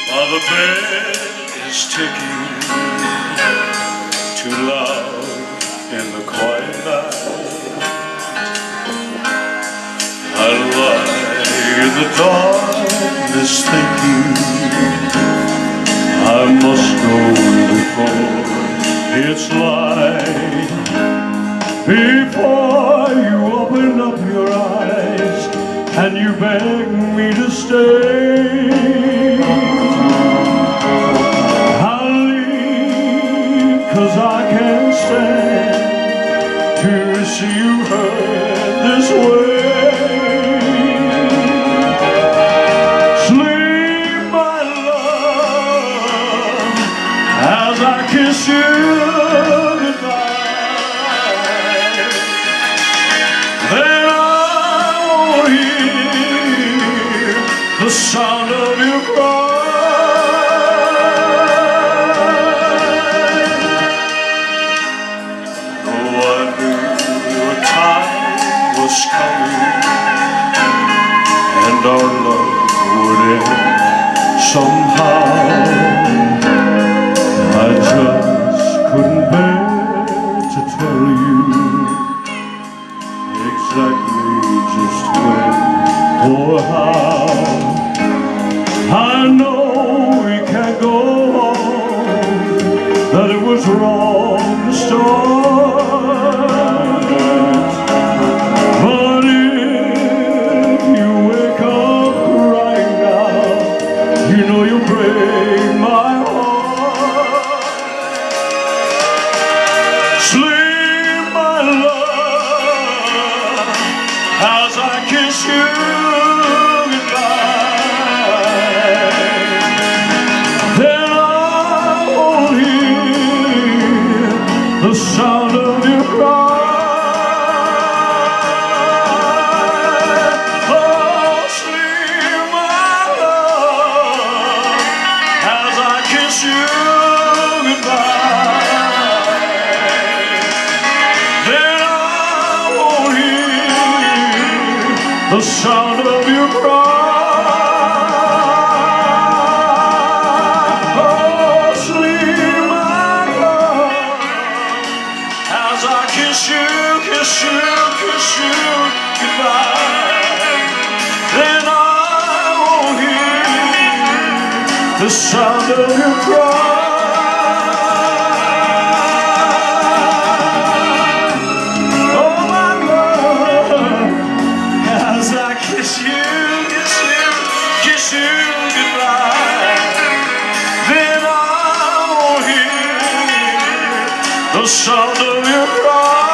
while the bed is ticking too loud in the quiet night. I lie in the darkness thinking I must go before it's light, before you open up your eyes and you beg me to stay. I'll leave 'cause I can't stand to see you hurt this way. Sleep, my love, as I kiss you goodbye. Then I won't hear the sound of your cry. Oh, I knew your time was coming and our love would end somehow. I just couldn't bear to tell you exactly just when or how. I know we can't go on, that it was wrong to start. But if you wake up crying now, you know you'll break my heart. Sleep, my love, as I kiss you goodbye. Then I won't hear the sound of your cry. Oh, sleep, my love, as I kiss you goodbye. Then I won't hear the sound of your cry. Oh, sleep, my love, as I kiss you goodbye. Then I won't hear the sound of your cry. Oh, my love, as I kiss you goodbye. Then I won't hear the sound of your cry.